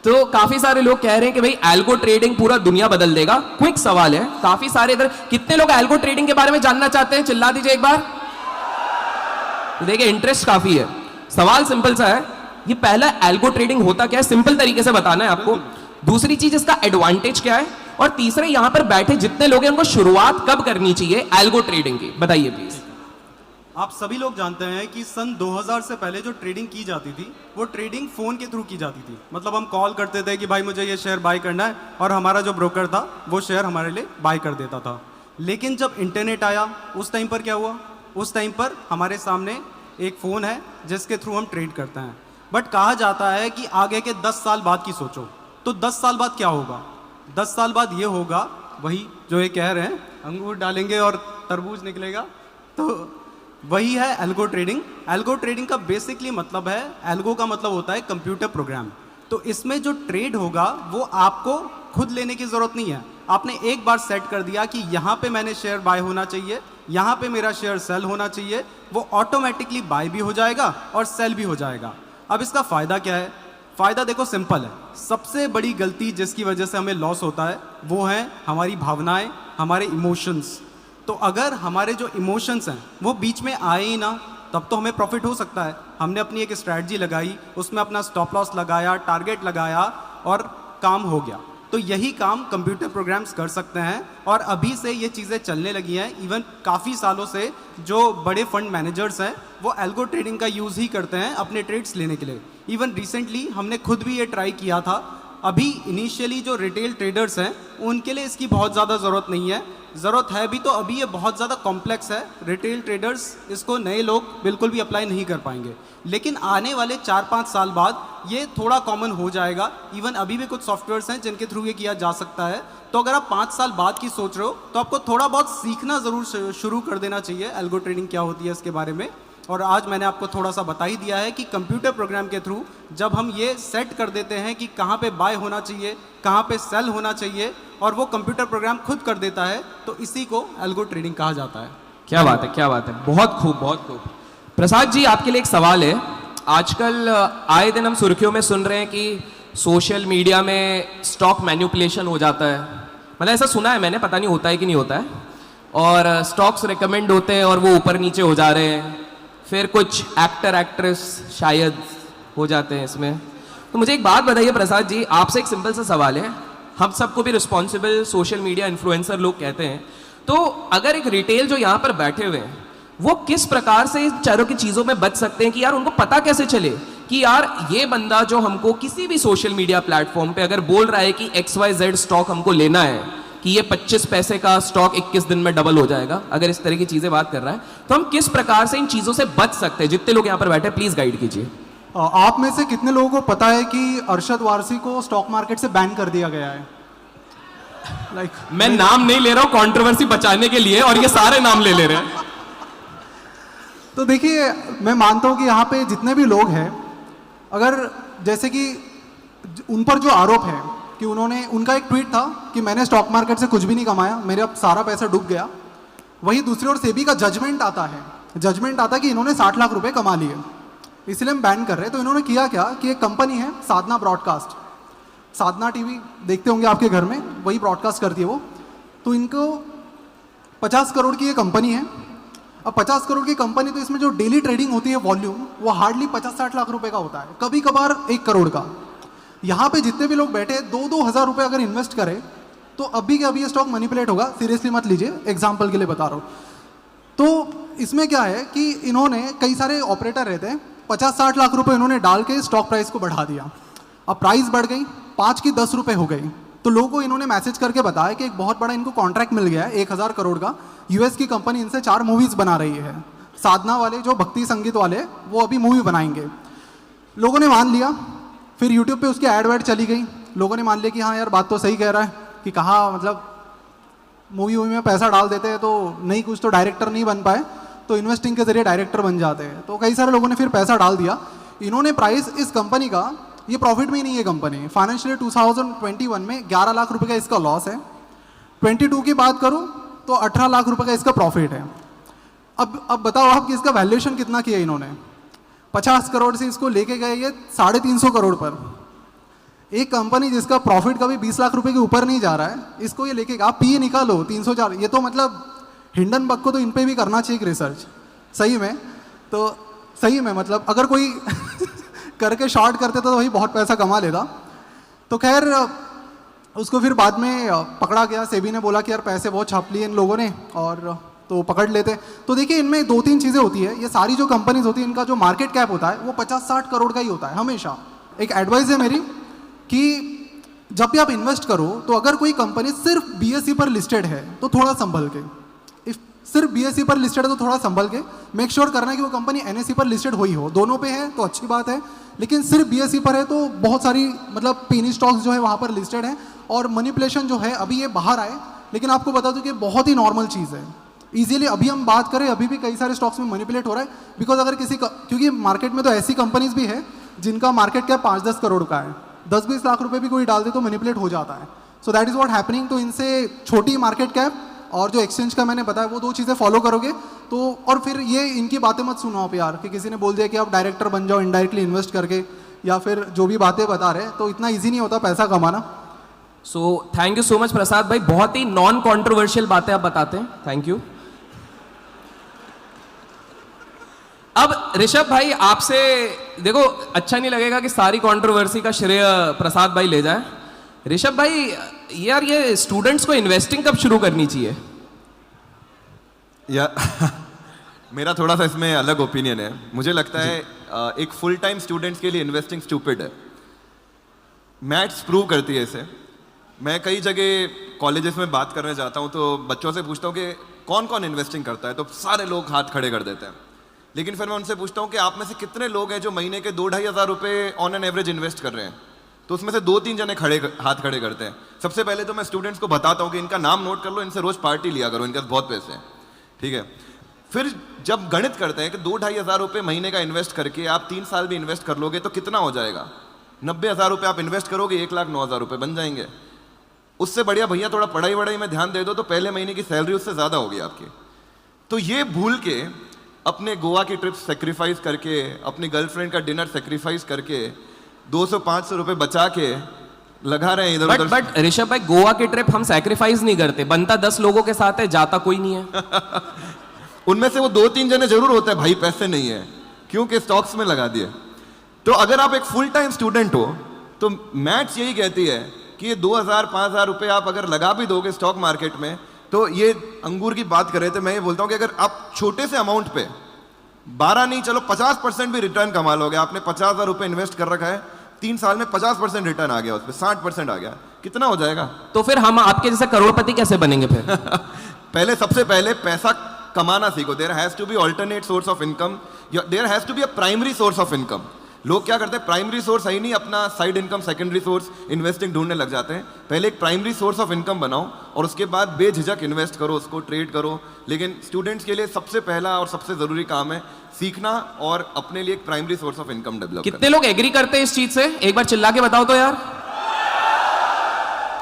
तो काफी सारे लोग कह रहे हैं कि भाई एल्गो ट्रेडिंग पूरा दुनिया बदल देगा। क्विक सवाल है, काफी सारे इधर, कितने लोग एल्गो ट्रेडिंग के बारे में जानना चाहते हैं? चिल्ला दीजिए एक बार। तो देखिए, इंटरेस्ट काफी है। सवाल सिंपल सा है, ये पहला एल्गो ट्रेडिंग होता क्या है, सिंपल तरीके से बताना है आपको। दूसरी चीज, इसका एडवांटेज क्या है, और तीसरे, यहां पर बैठे जितने लोग हैं उनको शुरुआत कब करनी चाहिए एल्गो ट्रेडिंग की, बताइए प्लीज। आप सभी लोग जानते हैं कि सन 2000 से पहले जो ट्रेडिंग की जाती थी वो ट्रेडिंग फ़ोन के थ्रू की जाती थी। मतलब हम कॉल करते थे कि भाई मुझे ये शेयर बाय करना है, और हमारा जो ब्रोकर था वो शेयर हमारे लिए बाय कर देता था। लेकिन जब इंटरनेट आया, उस टाइम पर क्या हुआ, उस टाइम पर हमारे सामने एक फ़ोन है जिसके थ्रू हम ट्रेड करते हैं। बट कहा जाता है कि आगे के 10 साल बाद की सोचो, तो 10 साल बाद क्या होगा? 10 साल बाद ये होगा, वही जो ये कह रहे हैं, अंगूर डालेंगे और तरबूज निकलेगा। तो वही है एल्गो ट्रेडिंग। एल्गो ट्रेडिंग का बेसिकली मतलब है, एल्गो का मतलब होता है कंप्यूटर प्रोग्राम। तो इसमें जो ट्रेड होगा वो आपको खुद लेने की ज़रूरत नहीं है। आपने एक बार सेट कर दिया कि यहाँ पे मैंने शेयर बाय होना चाहिए, यहाँ पे मेरा शेयर सेल होना चाहिए, वो ऑटोमेटिकली बाय भी हो जाएगा और सेल भी हो जाएगा। अब इसका फ़ायदा क्या है? फ़ायदा देखो सिंपल है। सबसे बड़ी गलती जिसकी वजह से हमें लॉस होता है वो है हमारी भावनाएं, हमारे इमोशंस। तो अगर हमारे जो इमोशंस हैं वो बीच में आए ही ना, तब तो हमें प्रॉफिट हो सकता है। हमने अपनी एक स्ट्रैटेजी लगाई, उसमें अपना स्टॉप लॉस लगाया, टारगेट लगाया और काम हो गया। तो यही काम कंप्यूटर प्रोग्राम्स कर सकते हैं और अभी से ये चीज़ें चलने लगी हैं। इवन काफ़ी सालों से जो बड़े फंड मैनेजर्स हैं वो एल्गो ट्रेडिंग का यूज़ ही करते हैं अपने ट्रेड्स लेने के लिए। इवन रिसेंटली हमने खुद भी ये ट्राई किया था। अभी इनिशियली जो रिटेल ट्रेडर्स हैं उनके लिए इसकी बहुत ज़्यादा ज़रूरत नहीं है, ज़रूरत है भी तो अभी ये बहुत ज़्यादा कॉम्प्लेक्स है। रिटेल ट्रेडर्स इसको नए लोग बिल्कुल भी अप्लाई नहीं कर पाएंगे, लेकिन आने वाले 4-5 साल बाद ये थोड़ा कॉमन हो जाएगा। इवन अभी भी कुछ सॉफ्टवेयर्स हैं जिनके थ्रू ये किया जा सकता है। तो अगर आप 5 साल बाद की सोच रहे हो तो आपको थोड़ा बहुत सीखना ज़रूर शुरू कर देना चाहिए एल्गो ट्रेडिंग क्या होती है इसके बारे में। और आज मैंने आपको थोड़ा सा बता ही दिया है कि कंप्यूटर प्रोग्राम के थ्रू जब हम ये सेट कर देते हैं कि कहाँ पे बाय होना चाहिए, कहाँ पे सेल होना चाहिए, और वो कंप्यूटर प्रोग्राम खुद कर देता है, तो इसी को एल्गो ट्रेडिंग कहा जाता है। क्या बात है, क्या बात है, बहुत खूब, बहुत खूब। प्रसाद जी, आपके लिए एक सवाल है। आजकल आए दिन हम सुर्खियों में सुन रहे हैं कि सोशल मीडिया में स्टॉक मैनिपुलेशन हो जाता है। मतलब ऐसा सुना है मैंने, पता नहीं होता है कि नहीं होता है। और स्टॉक्स रिकमेंड होते हैं और वो ऊपर नीचे हो जा रहे हैं। फिर कुछ एक्टर एक्ट्रेस शायद हो जाते हैं इसमें। तो मुझे एक बात बताइए प्रसाद जी, आपसे एक सिंपल सा सवाल है। हम सबको भी रिस्पॉन्सिबल सोशल मीडिया इन्फ्लुएंसर लोग कहते हैं, तो अगर एक रिटेल जो यहाँ पर बैठे हुए हैं वो किस प्रकार से इन चारों की चीज़ों में बच सकते हैं कि यार उनको पता कैसे चले कि यार ये बंदा जो हमको किसी भी सोशल मीडिया प्लेटफॉर्म पे अगर बोल रहा है कि XYZ स्टॉक हमको लेना है, कि ये 25 पैसे का स्टॉक 21 दिन में डबल हो जाएगा, अगर इस तरह की चीज़ें बात कर रहा है, तो हम किस प्रकार से इन चीज़ों से बच सकते हैं? जितने लोग यहाँ पर बैठे प्लीज़ गाइड कीजिए। आप में से कितने लोगों को पता है कि अरशद वारसी को स्टॉक मार्केट से बैन कर दिया गया है? मैं नाम नहीं ले रहा हूँ कंट्रोवर्सी बचाने के लिए, और ये सारे नाम ले रहे हैं। तो देखिए, मैं मानता हूं कि यहाँ पे जितने भी लोग हैं, अगर जैसे कि उन पर जो आरोप है कि उनका एक ट्वीट था कि मैंने स्टॉक मार्केट से कुछ भी नहीं कमाया, मेरा सारा पैसा डूब गया। वही दूसरी ओर सेबी का जजमेंट आता है कि इन्होंने 60 लाख रुपए कमा लिए, इसलिए हम बैन कर रहे हैं। तो इन्होंने किया क्या कि एक कंपनी है साधना ब्रॉडकास्ट, साधना टीवी देखते होंगे आपके घर में, वही ब्रॉडकास्ट करती है वो। तो इनको 50 करोड़ की ये कंपनी है। अब 50 करोड़ की कंपनी, तो इसमें जो डेली ट्रेडिंग होती है वॉल्यूम, वो हार्डली 50-60 लाख रुपए का होता है, कभी कभार 1 करोड़ का। यहाँ पे जितने भी लोग बैठे 2-2 हज़ार रुपये अगर इन्वेस्ट करें तो अभी के अभी ये स्टॉक मैनिपुलेट होगा। सीरियसली मत लीजिए, एग्जाम्पल के लिए बता रहा हूँ। तो इसमें क्या है कि इन्होंने, कई सारे ऑपरेटर रहते हैं, 50-60 लाख रुपए इन्होंने डाल के स्टॉक प्राइस को बढ़ा दिया। अब प्राइस बढ़ गई, 5 की 10 रुपये हो गई। तो लोगों को इन्होंने मैसेज करके बताया कि एक बहुत बड़ा इनको कॉन्ट्रैक्ट मिल गया है 1000 करोड़ का। यूएस की कंपनी इनसे 4 मूवीज बना रही है। साधना वाले जो भक्ति संगीत वाले, वो अभी मूवी बनाएंगे। लोगों ने मान लिया, फिर यूट्यूब पे उसकी एड वेड चली गई। लोगों ने मान लिया कि हाँ यार बात तो सही कह रहा है, कि कहा मतलब मूवी में पैसा डाल देते हैं तो नहीं, कुछ तो डायरेक्टर नहीं बन पाए, तो इन्वेस्टिंग के जरिए डायरेक्टर बन जाते हैं। तो कई सारे लोगों ने फिर पैसा डाल दिया। इन्होंने प्राइस इस कंपनी का, ये प्रॉफिट में ही नहीं है कंपनी, फाइनेंशियल 2021 में 11 लाख रुपए का इसका लॉस है। 22 की बात करूं तो 18 लाख रुपए का इसका प्रॉफिट है। अब बताओ आप कि इसका वैल्यूएशन कितना किया इन्होंने? 50 करोड़ से इसको लेके गए ये 350 करोड़ पर। एक कंपनी जिसका प्रॉफिट कभी 20 लाख रुपए के ऊपर नहीं जा रहा है, इसको ये लेके, आप पी निकालो 304। ये तो मतलब हिंडनबर्ग को तो इन पे भी करना चाहिए रिसर्च, सही में। तो सही में मतलब अगर कोई करके शॉर्ट करते तो वही बहुत पैसा कमा लेता। तो खैर उसको फिर बाद में पकड़ा गया। सेबी ने बोला कि यार पैसे बहुत छाप लिए इन लोगों ने, और तो पकड़ लेते। तो देखिए, इनमें 2-3 चीज़ें होती है। ये सारी जो कंपनीज होती है, इनका जो मार्केट कैप होता है वो 50-60 करोड़ का ही होता है हमेशा। एक एडवाइस है मेरी कि जब भी आप इन्वेस्ट करो तो अगर कोई कंपनी सिर्फ BSE पर लिस्टेड है तो थोड़ा संभल के, सिर्फ BSE पर लिस्टेड है तो थोड़ा संभल के मेक श्योर करना है कि वो कंपनी NSE पर लिस्टेड हुई हो। दोनों पे है तो अच्छी बात है, लेकिन सिर्फ BSE पर है तो बहुत सारी मतलब पेनी स्टॉक्स जो है वहाँ पर लिस्टेड है। और मैनिपुलेशन जो है, अभी ये बाहर आए, लेकिन आपको बता दूं कि बहुत ही नॉर्मल चीज़ है। इजीली अभी हम बात करें, अभी भी कई सारे स्टॉक्स में मैनिपुलेट हो रहा है। बिकॉज अगर क्योंकि मार्केट में तो ऐसी कंपनीज भी है जिनका मार्केट कैप 5-10 करोड़ का है, 10-20 लाख रुपए भी कोई डाल दे तो मैनिपुलेट हो जाता है। So that is what happening. तो इनसे छोटी मार्केट कैप और जो एक्सचेंज का मैंने बताया, वो 2 चीज़ें फॉलो करोगे तो, और फिर ये इनकी बातें मत सुनो आप यार, कि किसी ने बोल दिया कि आप डायरेक्टर बन जाओ इनडायरेक्टली इन्वेस्ट करके, या फिर जो भी बातें बता रहे हैं, तो इतना इजी नहीं होता पैसा कमाना। So thank you so much Prasad भाई, बहुत ही नॉन कॉन्ट्रोवर्शियल बातें आप बताते हैं, थैंक यू। अब ऋषभ भाई आपसे देखो, अच्छा नहीं लगेगा कि सारी कंट्रोवर्सी का श्रेय प्रसाद भाई ले जाए। ऋषभ भाई यार, ये स्टूडेंट्स को इन्वेस्टिंग कब शुरू करनी चाहिए? या मेरा थोड़ा सा इसमें अलग ओपिनियन है। मुझे लगता है एक फुल टाइम स्टूडेंट्स के लिए इन्वेस्टिंग स्टूपिड है। मैथ्स प्रूव करती है इसे। मैं कई जगह कॉलेजेस में बात करने जाता हूँ तो बच्चों से पूछता हूँ कि कौन कौन इन्वेस्टिंग करता है, तो सारे लोग हाथ खड़े कर देते हैं। लेकिन फिर मैं उनसे पूछता हूँ कि आप में से कितने लोग हैं जो महीने के 2-2.5 हज़ार रुपये ऑन एन एवरेज इन्वेस्ट कर रहे हैं, तो उसमें से 2-3 जने हाथ खड़े करते हैं। सबसे पहले तो मैं स्टूडेंट्स को बताता हूँ कि इनका नाम नोट कर लो, इनसे रोज पार्टी लिया करो, इनके पास बहुत पैसे हैं, ठीक है। फिर जब गणित करते हैं कि 2-2.5 हज़ार रुपये महीने का इन्वेस्ट करके आप 3 साल भी इन्वेस्ट कर लोगे तो कितना हो जाएगा? 90,000 रुपये आप इन्वेस्ट करोगे, 1,09,000 रुपये बन जाएंगे। उससे बढ़िया भैया थोड़ा पढ़ाई वढ़ाई में ध्यान दे दो तो पहले महीने की सैलरी उससे ज़्यादा होगी आपकी। तो ये भूल के अपने गोवा की ट्रिप सेक्रीफाइस करके, अपनी गर्लफ्रेंड का डिनर सेक्रीफाइस करके 200-500 रुपये बचा के लगा रहे हैं इधर उधर। बट ऋषभ भाई, गोवा की ट्रिप हम सैक्रिफाइस नहीं करते, बनता 10 लोगों के साथ है, जाता कोई नहीं है। उनमें से वो 2-3 जने जरूर होते हैं, भाई पैसे नहीं है क्योंकि स्टॉक्स में लगा दिए। तो अगर आप एक फुल टाइम स्टूडेंट हो तो मैथ्स यही कहती है कि ये 2,000-5,000 रुपये आप अगर लगा भी दोगे स्टॉक मार्केट में, तो ये अंगूर की बात कर रहे थे, मैं ये बोलता हूँ कि अगर आप छोटे से अमाउंट पे 12 नहीं चलो 50% भी रिटर्न कमा लोगे। आपने 50,000 रुपये इन्वेस्ट कर रखा है, 3 साल में 50% रिटर्न आ गया, उस पर 60% आ गया, कितना हो जाएगा? तो फिर हम आपके जैसे करोड़पति कैसे बनेंगे फिर? पहले सबसे पहले पैसा कमाना सीखो। There has to be alternate source of income, there has to be a primary source of income. लोग क्या करते हैं, प्राइमरी सोर्स है ही नहीं, अपना side income secondary source investing ढूंढने लग जाते हैं। पहले एक प्राइमरी सोर्स ऑफ इनकम बनाओ और उसके बाद बेझिझक इन्वेस्ट करो, उसको ट्रेड करो। लेकिन स्टूडेंट्स के लिए सबसे पहला और सबसे जरूरी काम है सीखना और अपने लिए एक primary source of income develop करना। कितने लोग एग्री करते हैं इस चीज से? एक बार चिल्ला के बताओ तो यार।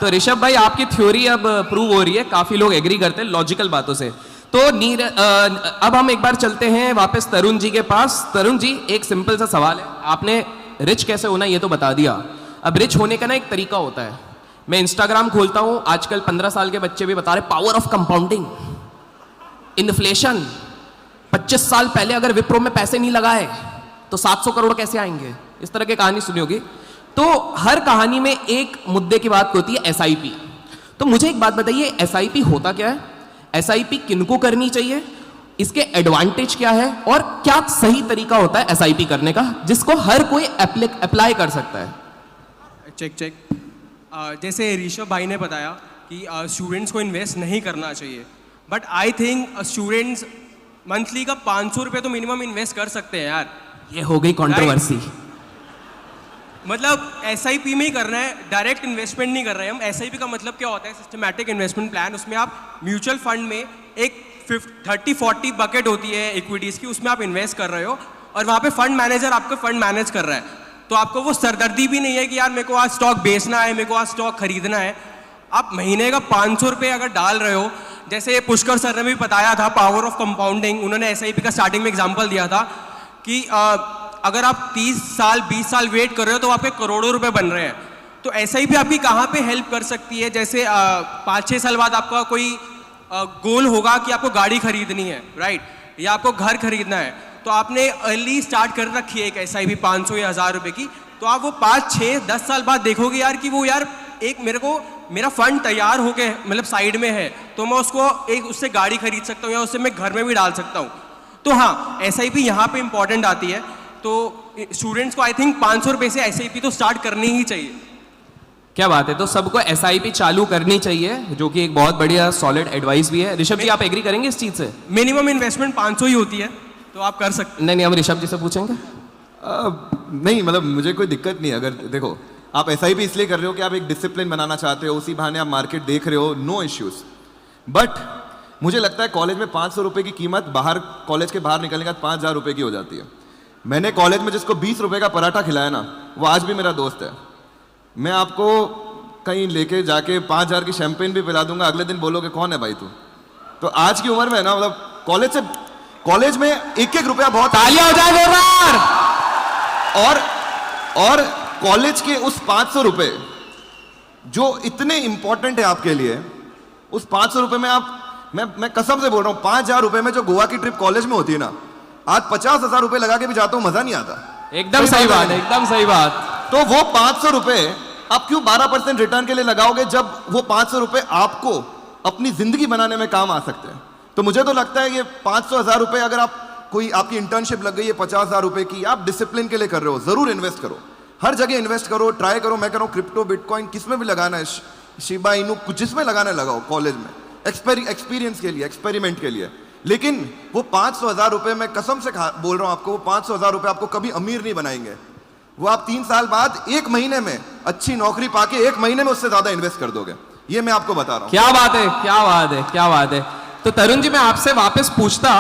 तो ऋषभ भाई, आपकी थ्योरी अब प्रूव हो रही है, काफी लोग एग्री करते हैं लॉजिकल बातों से। तो अब हम एक बार चलते हैं वापस तरुण जी के पास। तरुण जी, एक सिंपल सा सवाल है, आपने रिच कैसे होना ये तो बता दिया, अब रिच होने का ना एक तरीका होता है। मैं इंस्टाग्राम खोलता हूं, आजकल 15 साल के बच्चे भी बता रहे पावर ऑफ कंपाउंडिंग, इन्फ्लेशन। 25 साल पहले अगर विप्रो में पैसे नहीं लगाए तो 700 करोड़ कैसे आएंगे, इस तरह की कहानी सुनी होगी। तो हर कहानी में एक मुद्दे की बात होती है, एसआईपी। तो मुझे एक बात बताइए, एसआईपी होता क्या है, एसआईपी किनको करनी चाहिए, इसके एडवांटेज क्या है और क्या सही तरीका होता है एसआईपी करने का जिसको हर कोई अप्लाई कर सकता है? चेक। जैसे ऋषभ भाई ने बताया कि स्टूडेंट्स को इन्वेस्ट नहीं करना चाहिए, but I think students monthly का 500 रुपये तो मिनिमम इन्वेस्ट कर सकते हैं यार। ये हो गई कंट्रोवर्सी। मतलब एसआईपी में ही करना है, डायरेक्ट इन्वेस्टमेंट नहीं कर रहे हैं हम। एसआईपी का मतलब क्या होता है, सिस्टमैटिक इन्वेस्टमेंट प्लान। उसमें आप म्यूचुअल फंड में एक 30-40 बकेट होती है इक्विटीज़ की, उसमें आप इन्वेस्ट कर रहे हो और वहाँ पे फंड मैनेजर आपका फंड मैनेज कर रहा है। तो आपको वो सरदर्दी भी नहीं है कि यार मेरे को आज स्टॉक बेचना है, मेरे को आज स्टॉक खरीदना है। आप महीने का 500 रुपये अगर डाल रहे हो, जैसे पुष्कर सर ने भी बताया था पावर ऑफ कंपाउंडिंग, उन्होंने एसआईपी का स्टार्टिंग में एग्जाम्पल दिया था कि अगर आप 30 साल 20 साल वेट कर रहे हो तो आपके करोड़ों रुपए बन रहे हैं। तो एसआईपी आपकी कहाँ पे हेल्प कर सकती है, जैसे 5-6 साल बाद आपका कोई गोल होगा कि आपको गाड़ी खरीदनी है, राइट, या आपको घर खरीदना है, तो आपने अर्ली स्टार्ट कर रखी है एक एसआईपी 500 या 1000 रुपये की। तो आप वो 5-6-10 साल बाद देखोगे यार कि वो यार एक मेरा फंड तैयार हो गए, मतलब साइड में है, तो मैं उसको एक उससे गाड़ी खरीद सकता हूँ या उससे मैं घर में भी डाल सकता हूँ। तो हाँ, एसआईपी यहाँ पे इंपॉर्टेंट आती है। तो स्टूडेंट्स को आई थिंक 500 रुपये से एसआईपी तो स्टार्ट करनी ही चाहिए। क्या बात है, तो सबको एसआईपी चालू करनी चाहिए, जो कि एक बहुत बढ़िया सॉलिड एडवाइस भी है। ऋषभ जी, आप एग्री करेंगे इस चीज से? मिनिमम इन्वेस्टमेंट 500 ही होती है, तो आप कर सकते। नहीं, हम ऋषभ जी से पूछेंगे। नहीं, मतलब मुझे कोई दिक्कत नहीं है। अगर देखो, आप एसआईपी इसलिए कर रहे हो कि आप एक डिसिप्लिन बनाना चाहते हो, उसी बहाने आप मार्केट देख रहे हो, नो इश्यूज। बट मुझे लगता है कॉलेज में 500 रुपये की कीमत बाहर, कॉलेज के बाहर निकलने के बाद 5000 रुपये की हो जाती है। मैंने कॉलेज में जिसको 20 रुपये का पराठा खिलाया ना, वो आज भी मेरा दोस्त है। मैं आपको कहीं लेके जाके 5000 की शैंपेन भी पिला दूंगा, अगले दिन बोलोगे कौन है भाई तू। तो आज की उम्र में ना, मतलब कॉलेज में 1-1 रुपया बहुत। तालियां हो जाए जोरदार। और कॉलेज के उस 500 रुपए जो इतने इंपॉर्टेंट है आपके लिए, उस 500 रुपए में आप, मैं कसम से बोल रहा हूं, 5,000 रुपए में जो गोवा की ट्रिप कॉलेज में होती है ना, आज 50,000 रुपए लगा के भी जाता हूं, मजा नहीं आता। एकदम सही बात है, एकदम सही बात। तो वो 500 रुपए आप क्यों 12% रिटर्न के लिए लगाओगे, जब वो 500 रुपए आपको अपनी जिंदगी बनाने में काम आ सकते हैं। तो मुझे तो लगता है ये 500,000 रुपए, अगर आप कोई आपकी इंटर्नशिप लग गई है 50,000 रुपए की, आप डिसिप्लिन के लिए कर रहे हो, जरूर इन्वेस्ट करो, हर जगह इन्वेस्ट करो, ट्राई करो। मैं कह रहा हूं क्रिप्टो, बिटकॉइन, किसमें भी लगाना है, शिबा इनू, जिसमें लगाना है लगाओ, कॉलेज में एक्सपीरियंस के लिए, एक्सपेरिमेंट के लिए। लेकिन वो 500,000 रुपए, मैं कसम से बोल रहा हूं आपको, वो 500,000 रुपए आपको कभी अमीर नहीं बनाएंगे। वो आप 3 साल बाद 1 महीने में अच्छी नौकरी पाके 1 महीने में उससे ज्यादा इन्वेस्ट कर दोगे, ये मैं आपको बता रहा हूं। क्या बात है, क्या बात है, क्या बात है। तो तरुण जी, मैं आपसे वापस पूछता,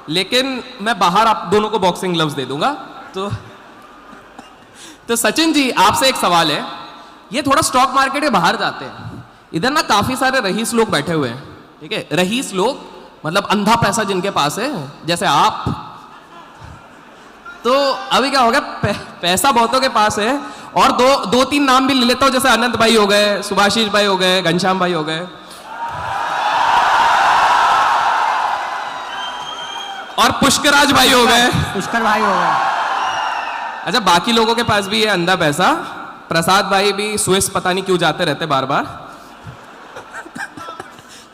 लेकिन मैं बाहर आप दोनों को बॉक्सिंग ग्लव्स दे दूंगा। तो सचिन जी, आपसे एक सवाल है। ये थोड़ा स्टॉक मार्केट के बाहर जाते हैं, इधर ना काफी सारे रईस लोग बैठे हुए हैं, ठीक है, रईस लोग मतलब अंधा पैसा जिनके पास है, जैसे आप। तो अभी क्या हो गया, पैसा बहुतों के पास है, और दो तीन नाम भी ले लेता हूं, जैसे अनंत भाई हो गए, सुभाषिश भाई हो गए, घनश्याम भाई हो गए, और पुष्कराज भाई हो गए। पुष्कर भाई हो गए। अच्छा, बाकी लोगों के पास भी है अंधा पैसा। प्रसाद भाई भी स्विस पता नहीं क्यों जाते रहते बार बार।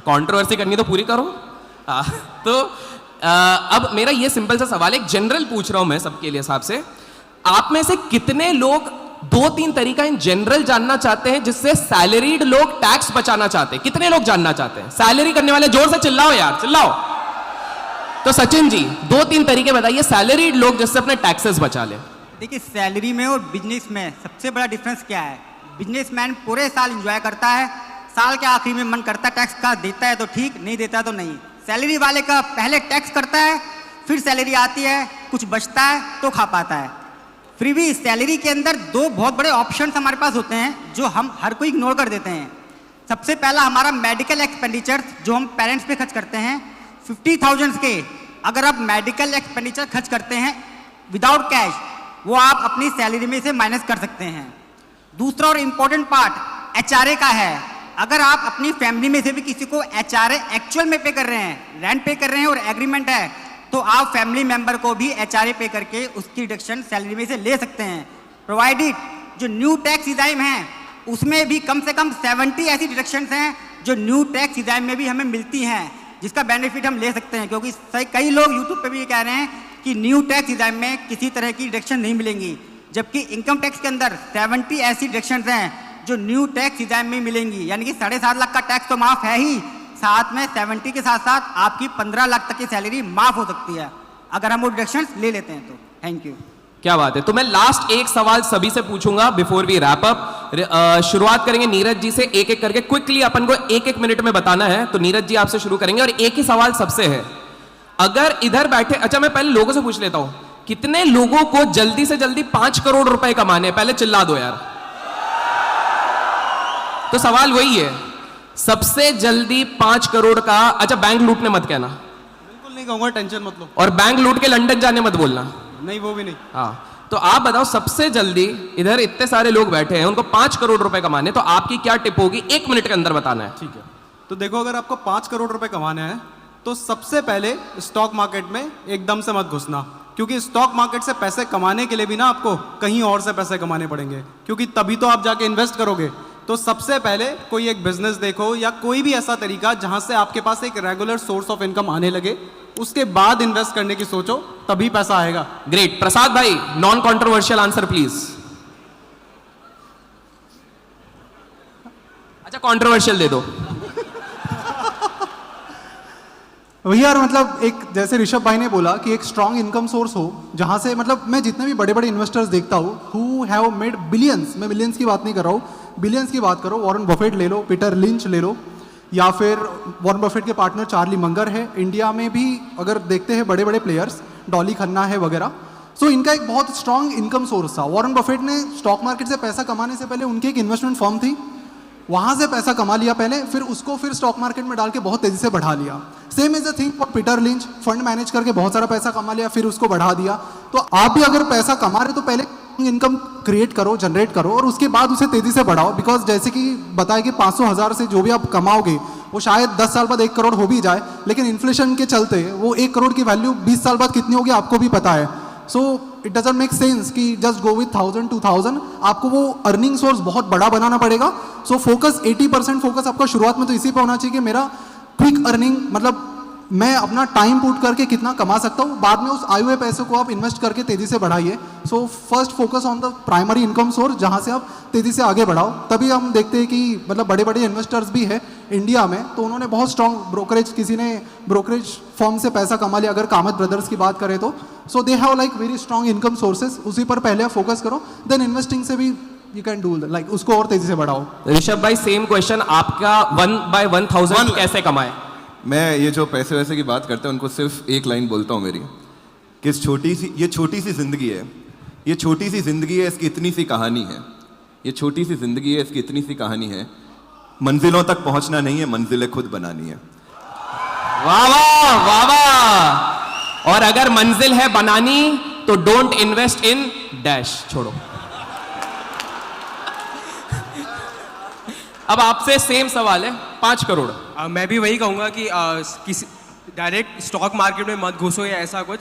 कंट्रोवर्सी करनी तो पूरी करो। तो अब मेरा ये सिंपल सा सवाल, एक जनरल पूछ रहा हूं मैं सबके लिए, साहब से, आप में से कितने लोग 2-3 तरीका इन जनरल जानना चाहते हैं जिससे सैलरीड लोग टैक्स बचाना चाहते हैं? कितने लोग जानना चाहते हैं? सैलरी करने वाले जोर से चिल्लाओ यार, चिल्लाओ। तो सचिन जी, 2-3 तरीके बताइए सैलरीड लोग जिससे अपने टैक्सेस बचा ले। देखिए, सैलरी में और बिजनेस में सबसे बड़ा डिफरेंस क्या है? बिजनेसमैन पूरे साल एंजॉय करता है, साल के आखिरी में मन करता है टैक्स का, देता है तो ठीक, नहीं देता तो नहीं। सैलरी वाले का पहले टैक्स करता है, फिर सैलरी आती है, कुछ बचता है तो खा पाता है। फिर भी सैलरी के अंदर 2 बहुत बड़े ऑप्शंस हमारे पास होते हैं जो हम हर कोई इग्नोर कर देते हैं। सबसे पहला हमारा मेडिकल एक्सपेंडिचर, जो हम पेरेंट्स पे खर्च करते हैं। 50,000 के अगर आप मेडिकल एक्सपेंडिचर खर्च करते हैं विदाउट कैश, वो आप अपनी सैलरी में से माइनस कर सकते हैं। दूसरा और इम्पोर्टेंट पार्ट HRA का है। अगर आप अपनी फैमिली में से भी किसी को HRA एक्चुअल में पे कर रहे हैं, रेंट पे कर रहे हैं और एग्रीमेंट है, तो आप फैमिली मेंबर को भी HRA पे करके उसकी डिडक्शन सैलरी में से ले सकते हैं। प्रोवाइडेड जो न्यू टैक्स रिजाइम है, उसमें भी कम से कम 70 ऐसी डिडक्शंस हैं जो न्यू टैक्स रिजाइम में भी हमें मिलती हैं, जिसका बेनिफिट हम ले सकते हैं। क्योंकि कई लोग यूट्यूब पे भी ये कह रहे हैं कि न्यू टैक्स रिजाइम में किसी तरह की डिडक्शन नहीं मिलेंगी, जबकि इनकम टैक्स के अंदर 70 ऐसी डिडक्शंस हैं जो न्यू टैक्स रिजाइम में मिलेंगी। यानी कि 7.5 लाख का टैक्स तो माफ है ही, साथ में 70 के साथ साथ आपकी 15 लाख तक की सैलरी माफ हो सकती है अगर हम वो डिडक्शंस ले लेते हैं तो। Thank you. क्या बात है। तो मैं लास्ट एक सवाल सभी से पूछूंगा बिफोर वी रैप अप। शुरुआत करेंगे नीरज जी से, एक एक करके क्विकली अपन को 1-1 मिनट में बताना है। तो नीरज जी आपसे शुरू करेंगे और एक ही सवाल सबसे है, अगर इधर बैठे, अच्छा मैं पहले लोगों से पूछ लेता हूं, कितने लोगों को जल्दी से जल्दी 5 करोड़ रुपए कमाने, पहले चिल्ला दो यार। तो सवाल वही है, सबसे जल्दी 5 करोड़ का, अच्छा बैंक लूटने मत कहना, बिल्कुल नहीं कहूंगा, टेंशन मत लो। और बैंक लूट के लंदन जाने मत बोलना। नहीं, वो भी नहीं। हाँ, तो आप बताओ सबसे जल्दी, इधर इतने सारे लोग बैठे हैं, उनको 5 करोड़ रुपए कमाने, तो आपकी क्या टिप होगी? 1 मिनट के अंदर बताना है। ठीक है, तो देखो, अगर आपको 5 करोड़ रुपए कमाने हैं तो सबसे पहले स्टॉक मार्केट में एकदम से मत घुसना, क्योंकि स्टॉक मार्केट से पैसे कमाने के लिए भी ना आपको कहीं और से पैसे कमाने पड़ेंगे, क्योंकि तभी तो आप जाके इन्वेस्ट करोगे। तो सबसे पहले कोई एक बिजनेस देखो या कोई भी ऐसा तरीका जहां से आपके पास एक रेगुलर सोर्स ऑफ इनकम आने लगे, उसके बाद इन्वेस्ट करने की सोचो, तभी पैसा आएगा। ग्रेट। प्रसाद भाई, नॉन कॉन्ट्रोवर्शियल आंसर प्लीज। अच्छा, कॉन्ट्रोवर्शियल दे दो। वही यार, मतलब एक जैसे ऋषभ भाई ने बोला कि एक स्ट्रॉन्ग इनकम सोर्स हो जहां से, मतलब मैं जितने भी बड़े बड़े इन्वेस्टर्स देखता हूँ हु हैव मेड बिलियंस, मैं मिलियंस की बात नहीं कर रहा हूँ, बिलियंस की बात करो। वॉरेन बफेट ले लो, पीटर लिंच ले लो, या फिर वॉरेन बफेट के पार्टनर चार्ली मंगर है। इंडिया में भी अगर देखते हैं बड़े बड़े प्लेयर्स, डॉली खन्ना है वगैरह, सो इनका एक बहुत स्ट्रॉन्ग इनकम सोर्स था। वॉरेन बफेट ने स्टॉक मार्केट से पैसा कमाने से पहले उनकी एक इन्वेस्टमेंट फर्म थी, वहां से पैसा कमा लिया पहले, फिर उसको फिर स्टॉक मार्केट में डाल के बहुत तेजी से बढ़ा लिया। Same is the thing for Peter lynch, fund manage करके बहुत सारा पैसा कमा लिया, फिर उसको बढ़ा दिया। तो आप भी अगर पैसा कमा रहे तो पहले इनकम क्रिएट करो, जनरेट करो और उसके बाद उसे तेज़ी से बढ़ाओ। बिकॉज जैसे कि बताया कि 500,000 से जो भी आप कमाओगे वो शायद 10 साल बाद 1 करोड़ हो भी जाए, लेकिन इन्फ्लेशन के चलते वो 1 करोड़ की वैल्यू 20 साल बाद कितनी होगी आपको भी पता है। So it doesn't make sense कि जस्ट गो विथ 1000 2000, आपको वो अर्निंग सोर्स बहुत बड़ा बनाना पड़ेगा। सो फोकस 80% फोकस आपका शुरुआत में तो इसी पे होना चाहिए कि मेरा क्विक अर्निंग, मतलब मैं अपना टाइम पुट करके कितना कमा सकता हूँ, बाद में उस आए हुए पैसे को आप इन्वेस्ट करके तेज़ी से बढ़ाइए। So first focus on the primary income source, जहाँ से आप तेज़ी से आगे बढ़ाओ। तभी हम देखते हैं कि मतलब बड़े बड़े इन्वेस्टर्स भी है इंडिया में, तो उन्होंने बहुत स्ट्रॉन्ग ब्रोकरेज, किसी ने ब्रोकरेज फर्म से पैसा कमा लिया, अगर कामत ब्रदर्स की बात करें तो। So they have like very strong income sources, उसी पर पहले आप फोकस करो, देन इन्वेस्टिंग से भी यू कैन डू लाइक उसको और तेज़ी से बढ़ाओ। ऋषभ भाई सेम क्वेश्चन, आपका 1 by 1000 कैसे कमाए? मैं ये जो पैसे वैसे की बात करते हैं उनको सिर्फ एक लाइन बोलता हूँ मेरी, कि ये छोटी सी जिंदगी है, ये छोटी सी जिंदगी है, इसकी इतनी सी कहानी है, ये छोटी सी जिंदगी है, इसकी इतनी सी कहानी है, मंजिलों तक पहुंचना नहीं है, मंजिलें खुद बनानी है। वाह वाह वाह वाह। और अगर मंजिल है बनानी तो डोंट इन्वेस्ट इन डैश, छोड़ो। अब आपसे सेम सवाल है, 5 करोड़। मैं भी वही कहूँगा कि किसी डायरेक्ट स्टॉक मार्केट में मत घुसो या ऐसा कुछ।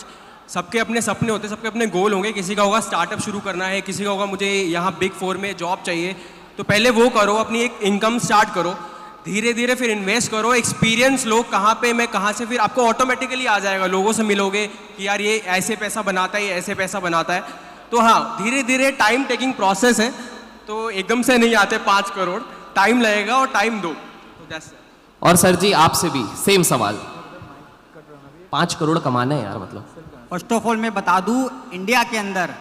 सबके अपने सपने होते हैं, सबके अपने गोल होंगे। किसी का होगा स्टार्टअप शुरू करना है, किसी का होगा मुझे यहाँ बिग 4 में जॉब चाहिए, तो पहले वो करो, अपनी एक इनकम स्टार्ट करो, धीरे धीरे फिर इन्वेस्ट करो, एक्सपीरियंस लो, कहाँ पे मैं कहाँ से, फिर आपको ऑटोमेटिकली आ जाएगा। लोगों से मिलोगे कि यार ये ऐसे पैसा बनाता है, ये ऐसे पैसा बनाता है। तो हाँ, धीरे धीरे टाइम टेकिंग प्रोसेस है, तो एकदम से नहीं आते 5 करोड़, टाइम लगेगा और टाइम दो। और सर जी आपसे भी सेम सवाल, 5 करोड़ कमाना है यार, मतलब फर्स्ट ऑफ ऑल मैं बता दूं, इंडिया के अंदर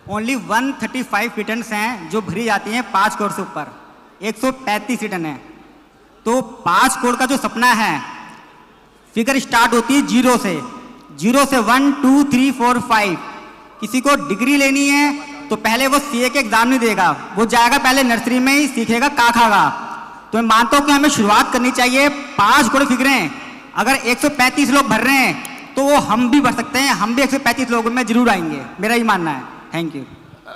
ओनली 135 रिटर्न्स हैं जो भरी जाती हैं 5 करोड़ से ऊपर, 135 रिटर्न है। तो 5 करोड़ का जो सपना है, फिगर स्टार्ट होती है 0 से 1 2 3 4 5। किसी को डिग्री लेनी है तो पहले वो सीए के एग्जाम नहीं देगा, वो जाएगा पहले नर्सरी में ही सीखेगा का खागा। तो मैं मानता हूँ कि हमें शुरुआत करनी चाहिए। 5 करोड़ फिगरें अगर 135 लोग भर रहे हैं तो वो हम भी भर सकते हैं, हम भी 135 लोगों में जरूर आएंगे, मेरा ही मानना है। Thank you.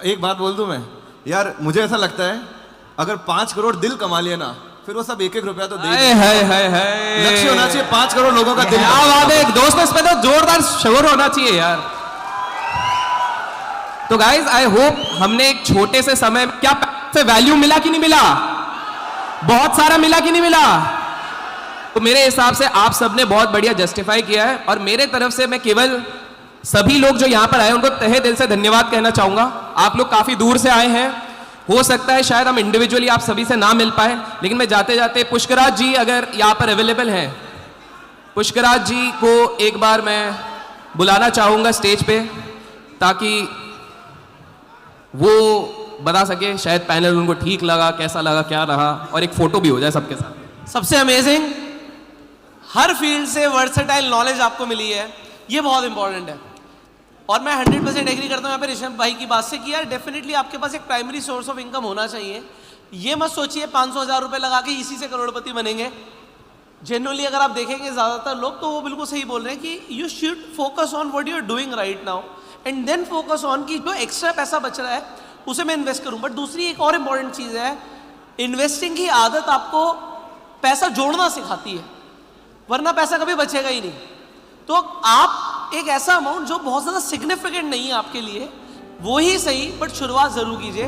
एक बात बोल दूं मैं यार, मुझे ऐसा लगता है अगर 5 करोड़ दिल कमा लिए ना, फिर वो सब 1-1 रुपया तो दे। लक्ष्य होना चाहिए 5 करोड़ लोगों का दिल। क्या बात है दोस्त, इस पे तो जोरदार शोर होना चाहिए यार। तो गाइज आई होप हमने एक छोटे से समय में, क्या से वैल्यू मिला कि नहीं मिला, बहुत सारा मिला कि नहीं मिला? तो मेरे हिसाब से आप सबने बहुत बढ़िया जस्टिफाई किया है, और मेरे तरफ से मैं केवल सभी लोग जो यहां पर आए उनको तहे दिल से धन्यवाद कहना चाहूंगा। आप लोग काफी दूर से आए हैं, हो सकता है शायद हम इंडिविजुअली आप सभी से ना मिल पाए, लेकिन मैं जाते जाते पुष्कराज जी अगर यहां पर अवेलेबल हैं, पुष्कराज जी को एक बार मैं बुलाना चाहूंगा स्टेज पे, ताकि वो बता सके, शायद पैनल उनको ठीक लगा, कैसा लगा, क्या रहा, और एक फोटो भी हो जाए सबके साथ। सबसे अमेजिंग, हर फील्ड से वर्सेटाइल नॉलेज आपको मिली है, ये बहुत इंपॉर्टेंट है। और मैं 100% एग्री करता हूँ यहाँ पे ऋषभ भाई की बात से कि यार डेफिनेटली आपके पास एक प्राइमरी सोर्स ऑफ इनकम होना चाहिए। ये मत सोचिए 500,000 रुपये लगा के इसी से करोड़पति बनेंगे। जेन्युइनली अगर आप देखेंगे ज़्यादातर लोग, तो वो बिल्कुल सही बोल रहे हैं कि you should focus on what you are doing right now and then focus on कि जो एक्स्ट्रा पैसा बच रहा है उसे मैं इन्वेस्ट करूं। बट दूसरी एक और इम्पॉर्टेंट चीज़ है, इन्वेस्टिंग की आदत आपको पैसा जोड़ना सिखाती है, वरना पैसा कभी बचेगा ही नहीं। तो आप एक ऐसा अमाउंट जो बहुत ज़्यादा सिग्निफिकेंट नहीं है आपके लिए, वो ही सही, बट शुरुआत ज़रूर कीजिए।